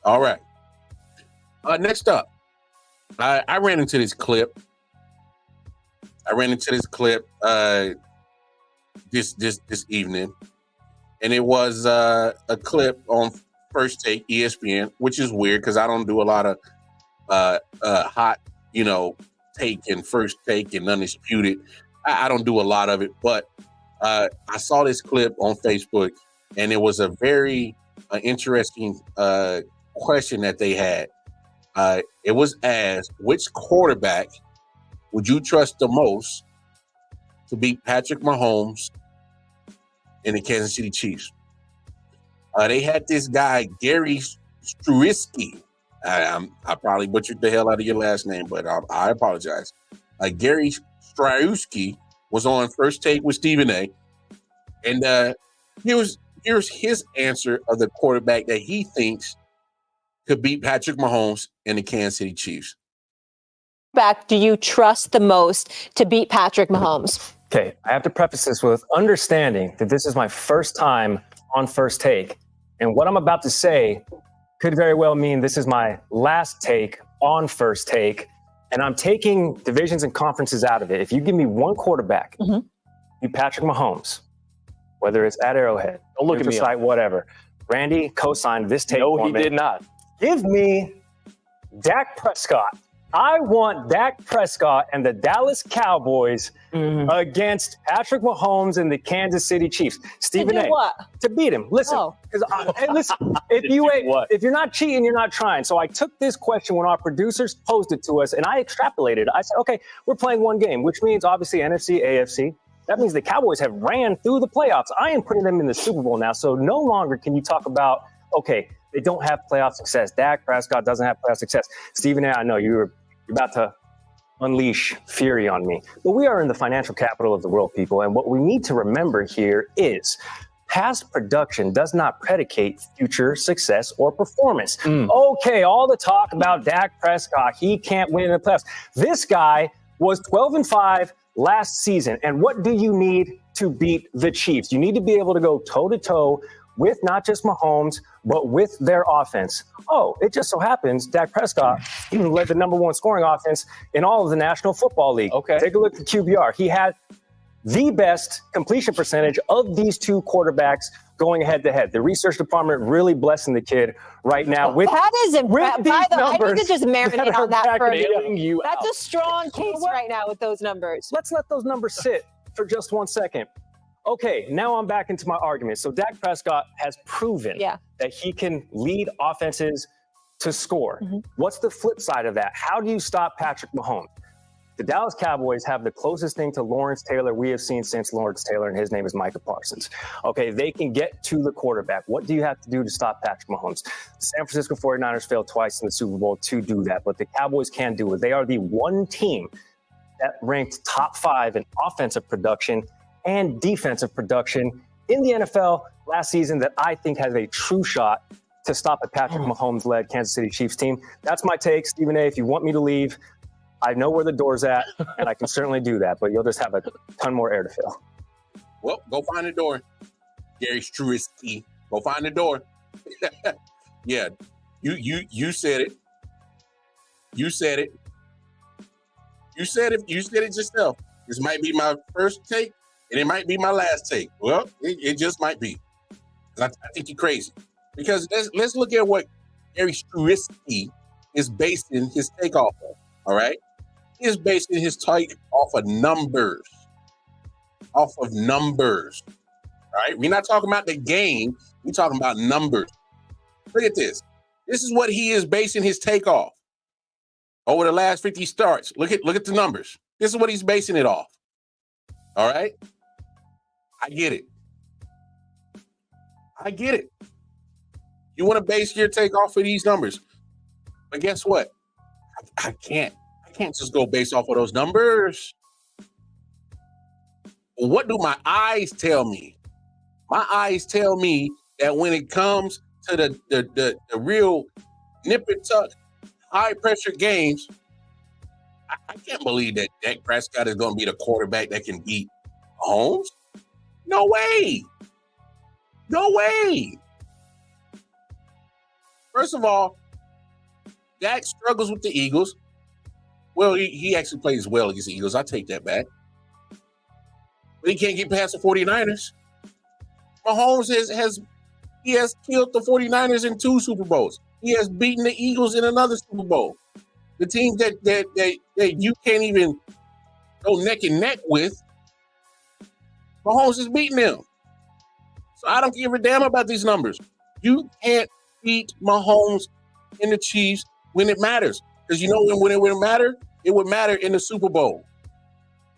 All right. Next up, I ran into this clip. This evening, and it was a clip on First Take ESPN, which is weird because I don't do a lot of hot, take and First Take and Undisputed. I don't do a lot of it, but I saw this clip on Facebook, and it was a very interesting question that they had. It was asked, which quarterback would you trust the most to beat Patrick Mahomes and the Kansas City Chiefs? They had this guy, Gary Struisky. I probably butchered the hell out of your last name, but I apologize. Gary Struisky was on First Take with Stephen A. And here's his answer of the quarterback that he thinks could beat Patrick Mahomes and the Kansas City Chiefs. Back, do you trust the most to beat Patrick Mahomes? Okay, I have to preface this with understanding that this is my first time on First Take. And what I'm about to say could very well mean this is my last take on First Take. And I'm taking divisions and conferences out of it. If you give me one quarterback, beat Patrick Mahomes, whether it's at Arrowhead, Don't look at me site, whatever. Randy co-signed this take. No, he did not. Give me Dak Prescott. I want Dak Prescott and the Dallas Cowboys against Patrick Mahomes and the Kansas City Chiefs. Stephen A. What? To beat him. Listen, if you're not cheating, you're not trying. So I took this question when our producers posed it to us, and I extrapolated. I said, okay, we're playing one game, which means obviously NFC, AFC. That means the Cowboys have ran through the playoffs. I am putting them in the Super Bowl now. So no longer can you talk about, okay, they don't have playoff success. Dak Prescott doesn't have playoff success. Stephen A., I know you're about to unleash fury on me. But we are in the financial capital of the world, people. And what we need to remember here is past production does not predicate future success or performance. Okay, all the talk about Dak Prescott, he can't win in the playoffs. This guy was 12-5 last season. And what do you need to beat the Chiefs? You need to be able to go toe-to-toe with not just Mahomes, but with their offense. Oh, it just so happens Dak Prescott led the number one scoring offense in all of the National Football League. Okay. Take a look at QBR. He had the best completion percentage of these two quarterbacks going head-to-head. The research department really blessing the kid right now. That is impressive. By the way, I need to just marinate on that for a minute. That's a strong case right now with those numbers. Let's let those numbers sit for just 1 second. Okay, now I'm back into my argument. So Dak Prescott has proven that he can lead offenses to score. What's the flip side of that? How do you stop Patrick Mahomes? The Dallas Cowboys have the closest thing to Lawrence Taylor we have seen since Lawrence Taylor, and his name is Micah Parsons. Okay, they can get to the quarterback. What do you have to do to stop Patrick Mahomes? The San Francisco 49ers failed twice in the Super Bowl to do that, but the Cowboys can do it. They are the one team that ranked top 5 in offensive production and defensive production in the NFL last season that I think has a true shot to stop a Patrick Mahomes-led Kansas City Chiefs team. That's my take. Stephen A., if you want me to leave, I know where the door's at, and I can certainly do that, but you'll just have a ton more air to fill. Well, go find the door. Gary Struisky, go find the door. Yeah, you said it. You said it. You said it. You said it yourself. This might be my first take, and it might be my last take. Well, it just might be. I think you're crazy. Because let's look at what Gary Struisky is basing his take off of. All right? He is basing his take off of numbers. Off of numbers. All right? We're not talking about the game. We're talking about numbers. Look at this. This is what he is basing his take off. Over the last 50 starts. Look at the numbers. This is what he's basing it off. All right? I get it. I get it. You want to base your take off of these numbers. But guess what? I can't just go based off of those numbers. What do my eyes tell me? My eyes tell me that when it comes to the real nip and tuck, high pressure games, I can't believe that Dak Prescott is going to be the quarterback that can beat Mahomes. No way. No way. First of all, Dak struggles with the Eagles. Well, he actually plays well against the Eagles. I take that back. But he can't get past the 49ers. Mahomes has killed the 49ers in 2 Super Bowls. He has beaten the Eagles in another Super Bowl. The team that you can't even go neck and neck with, Mahomes is beating them. So I don't give a damn about these numbers. You can't beat Mahomes and the Chiefs when it matters. Because you know when it would matter, it would matter in the Super Bowl.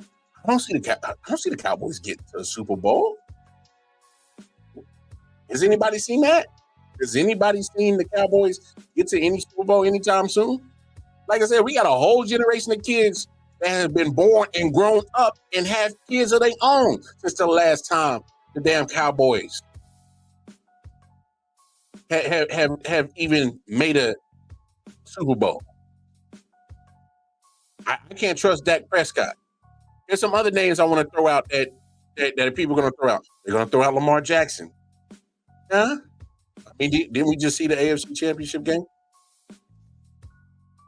I don't see the Cowboys get to the Super Bowl. Has anybody seen that? Has anybody seen the Cowboys get to any Super Bowl anytime soon? Like I said, we got a whole generation of kids that have been born and grown up and have kids of their own since the last time the damn Cowboys have even made a Super Bowl. I can't trust Dak Prescott. There's some other names I want to throw out that people are going to throw out. They're going to throw out Lamar Jackson. Huh? I mean, didn't we just see the AFC Championship game?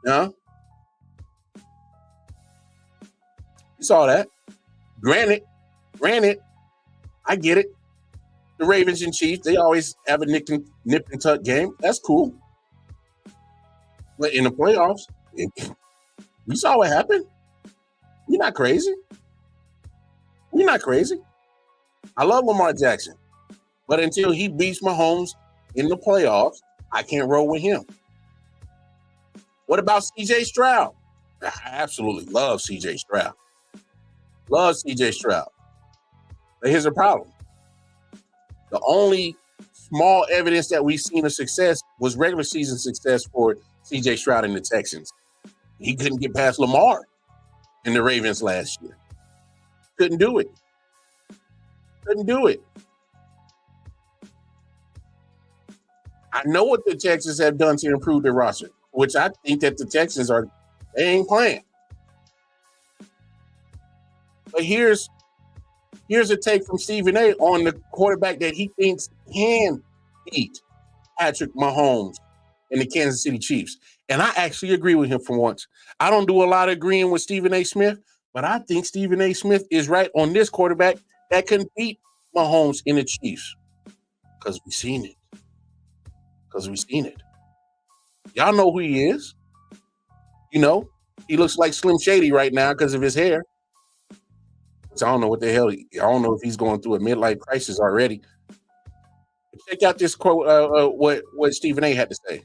No? You saw that. Granted, I get it. The Ravens and Chiefs, they always have a nip and tuck game. That's cool. But in the playoffs, we saw what happened. You're not crazy. You're not crazy. I love Lamar Jackson. But until he beats Mahomes in the playoffs, I can't roll with him. What about C.J. Stroud? I absolutely love C.J. Stroud. Love C.J. Stroud. But here's the problem. The only small evidence that we've seen of success was regular season success for C.J. Stroud and the Texans. He couldn't get past Lamar in the Ravens last year. Couldn't do it. I know what the Texans have done to improve their roster, which I think that the Texans they ain't playing. But here's a take from Stephen A. on the quarterback that he thinks can beat Patrick Mahomes and the Kansas City Chiefs. And I actually agree with him for once. I don't do a lot of agreeing with Stephen A. Smith, but I think Stephen A. Smith is right on this quarterback that can beat Mahomes and the Chiefs. Because we've seen it. Y'all know who he is. You know, he looks like Slim Shady right now because of his hair. So I don't know what the hell. I don't know if he's going through a midlife crisis already. Check out this quote. What Stephen A. had to say.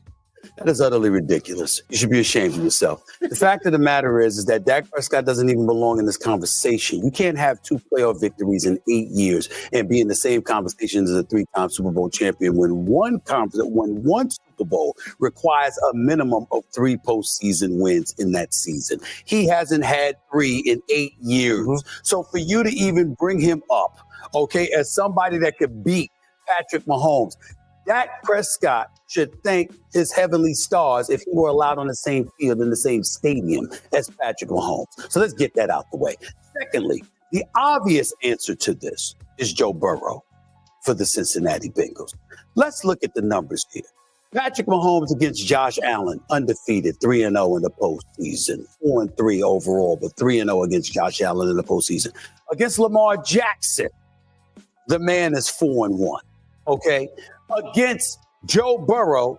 That is utterly ridiculous. You should be ashamed of yourself. The fact of the matter is that Dak Prescott doesn't even belong in this conversation. You can't have 2 playoff victories in 8 years and be in the same conversation as a 3-time Super Bowl champion when one Super Bowl requires a minimum of 3 postseason wins in that season. He hasn't had 3 in 8 years. Mm-hmm. So for you to even bring him up, okay, as somebody that could beat Patrick Mahomes, Dak Prescott should thank his heavenly stars if he were allowed on the same field in the same stadium as Patrick Mahomes. So let's get that out the way. Secondly, the obvious answer to this is Joe Burrow for the Cincinnati Bengals. Let's look at the numbers here. Patrick Mahomes against Josh Allen, undefeated, 3-0 in the postseason, 4-3 overall, but 3-0 against Josh Allen in the postseason. Against Lamar Jackson, the man is 4-1. Okay? Against Joe Burrow,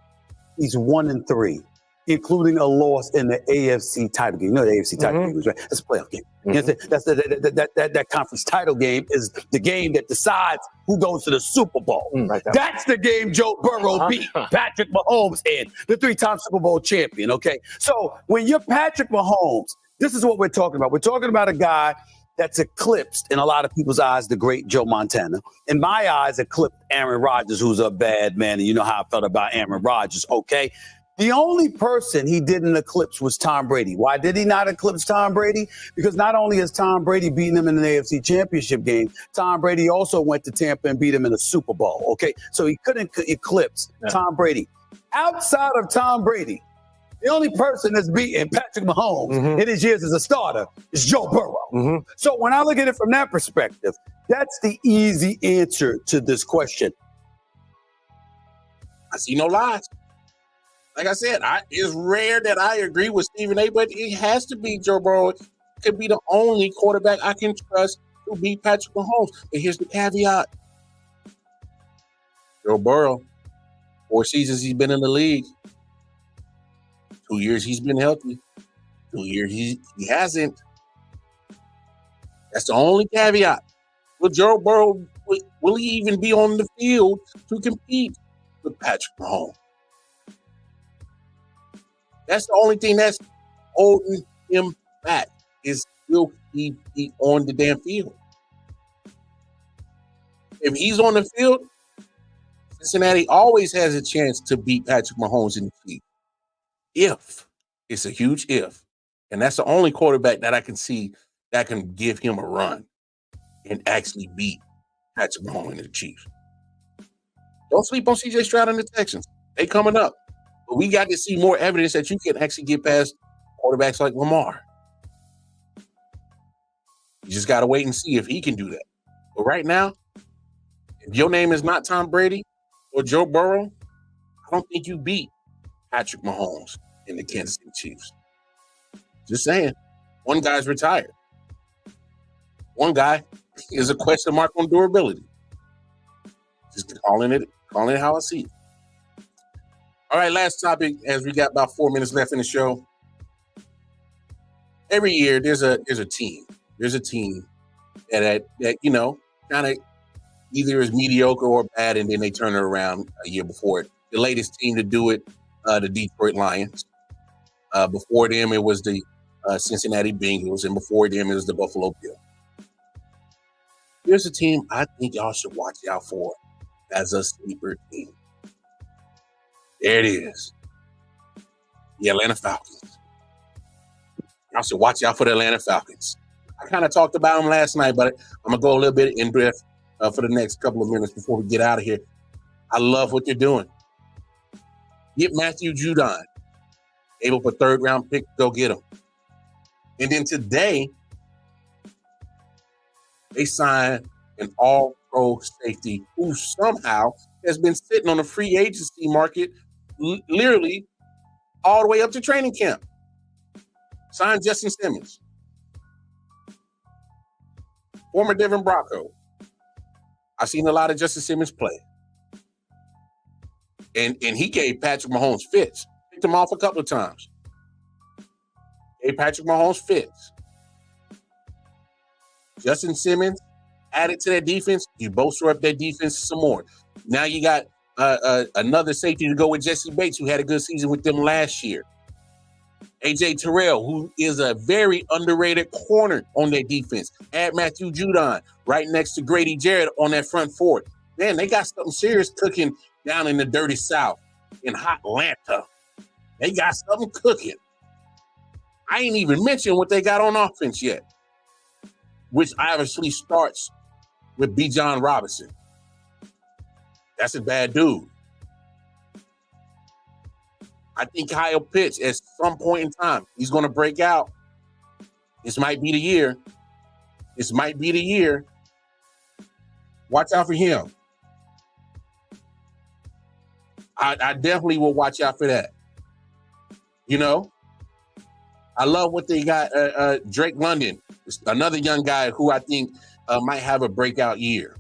he's 1-3, including a loss in the AFC title game. You know the AFC title game is right. That's a playoff game. Mm-hmm. That's that conference title game is the game that decides who goes to the Super Bowl. Right. That's the game Joe Burrow beat Patrick Mahomes in, the 3-time Super Bowl champion. Okay, so when you're Patrick Mahomes, this is what we're talking about. We're talking about a guy that's eclipsed, in a lot of people's eyes, the great Joe Montana. In my eyes, eclipsed Aaron Rodgers, who's a bad man, and you know how I felt about Aaron Rodgers, okay? The only person he didn't eclipse was Tom Brady. Why did he not eclipse Tom Brady? Because not only has Tom Brady beaten him in an AFC Championship game, Tom Brady also went to Tampa and beat him in a Super Bowl, okay? So he couldn't eclipse Tom Brady. Outside of Tom Brady, the only person that's beaten Patrick Mahomes in his years as a starter is Joe Burrow. So when I look at it from that perspective, that's the easy answer to this question. I see no lies. Like I said, it's rare that I agree with Stephen A., but it has to be Joe Burrow. It could be the only quarterback I can trust to beat Patrick Mahomes. But here's the caveat. Joe Burrow, 4 seasons he's been in the league. 2 years he's been healthy. 2 years he hasn't. That's the only caveat. Will Joe Burrow, will he even be on the field to compete with Patrick Mahomes? That's the only thing that's holding him back is will he be on the damn field? If he's on the field, Cincinnati always has a chance to beat Patrick Mahomes in the Chiefs. If. It's a huge if. And that's the only quarterback that I can see that can give him a run and actually beat Patrick Mahomes and the Chiefs. Don't sleep on CJ Stroud and the Texans. They coming up. But we got to see more evidence that you can actually get past quarterbacks like Lamar. You just got to wait and see if he can do that. But right now, if your name is not Tom Brady or Joe Burrow, I don't think you beat Patrick Mahomes and the Kansas City Chiefs. Just saying. One guy's retired. One guy is a question mark on durability. Just calling it how I see it. All right, last topic, as we got about 4 minutes left in the show. Every year there's a team. There's a team that you know, kind of either is mediocre or bad, and then they turn it around a year before it. The latest team to do it, the Detroit Lions. Before them, it was the Cincinnati Bengals, and before them, it was the Buffalo Bills. Here's a team I think y'all should watch out for as a sleeper team. There it is. The Atlanta Falcons. Y'all should watch out for the Atlanta Falcons. I kind of talked about them last night, but I'm going to go a little bit in breath for the next couple of minutes before we get out of here. I love what they're doing. Get Matthew Judon. Able for third-round pick, go get him. And then today, they signed an all-pro safety who somehow has been sitting on the free agency market literally all the way up to training camp. Signed Justin Simmons. Former Denver Bronco. I've seen a lot of Justin Simmons play. And he gave Patrick Mahomes fits. Picked him off a couple of times. Gave Patrick Mahomes fits. Justin Simmons added to that defense. You bolster up that defense some more. Now you got another safety to go with Jesse Bates, who had a good season with them last year. A.J. Terrell, who is a very underrated corner on that defense. Add Matthew Judon right next to Grady Jarrett on that front four. Man, they got something serious cooking down in the dirty South in hot Atlanta. They got something cooking. I ain't even mentioned what they got on offense yet, which obviously starts with Bijan Robinson. That's a bad dude. I think Kyle Pitts, at some point in time, he's going to break out. This might be the year. This might be the year. Watch out for him. I definitely will watch out for that. You know, I love what they got. Drake London, another young guy who I think might have a breakout year.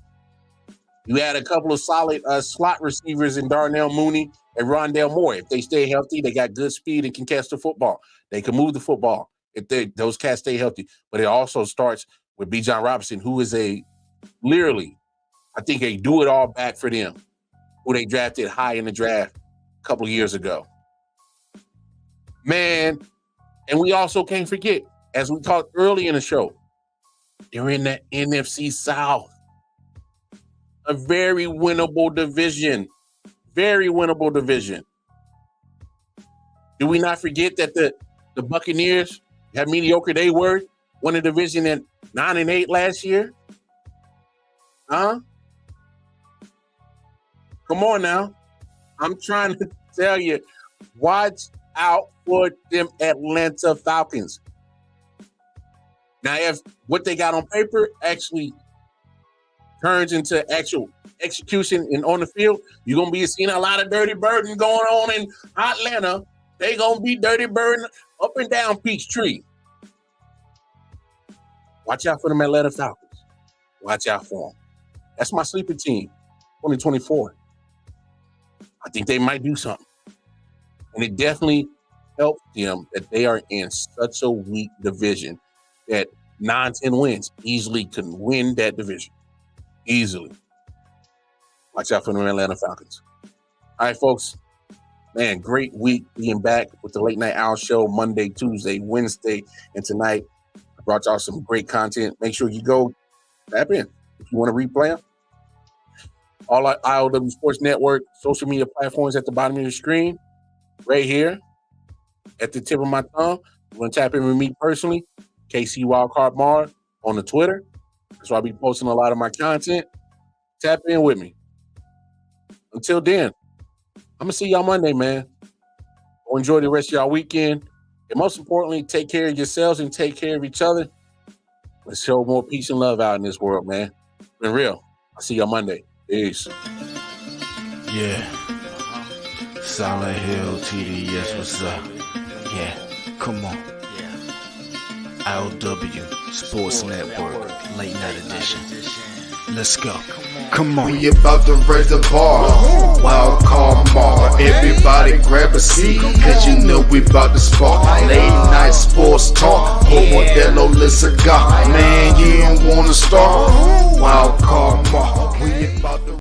You had a couple of solid slot receivers in Darnell Mooney and Rondale Moore. If they stay healthy, they got good speed and can catch the football. They can move the football if those cats stay healthy. But it also starts with Bijan Robinson, who is literally, I think, a do-it-all back for them, who they drafted high in the draft a couple of years ago. Man, and we also can't forget, as we talked early in the show, they're in the NFC South. A very winnable division. Very winnable division. Do we not forget that the Buccaneers, how mediocre they were, won the division at 9-8 last year? Huh? Come on now. I'm trying to tell you, watch out for them Atlanta Falcons. Now, if what they got on paper actually turns into actual execution and on the field, you're going to be seeing a lot of dirty birding going on in Atlanta. They going to be dirty birding up and down Peachtree. Watch out for them Atlanta Falcons. Watch out for them. That's my sleeper team, 2024. I think they might do something. And it definitely helps them that they are in such a weak division that 9-10 wins easily can win that division. Easily. Watch out for the Atlanta Falcons. All right, folks. Man, great week being back with the Late Night Owl Show Monday, Tuesday, Wednesday, and tonight. I brought y'all some great content. Make sure you go tap in if you want to replay them. All our I.O.W Sports Network social media platforms at the bottom of your screen, right here at the tip of my tongue. You want to tap in with me personally, KC Wildcard Mar on the Twitter. That's where I'll be posting a lot of my content. Tap in with me. Until then, I'm going to see y'all Monday, man. Well, enjoy the rest of y'all weekend. And most importantly, take care of yourselves and take care of each other. Let's show more peace and love out in this world, man. Been real. I'll see y'all Monday. Peace. Yeah. Solid Hill TD, yes, what's up? Yeah, come on. Yeah. I.O.W Sports Network, Late Night Edition. Let's go. Come on. We about to raise the bar. Wild card Mar. Everybody grab a seat, cause you know we about to spark. Late night sports talk. Modelo cigar. Man, you don't wanna start. Wild card.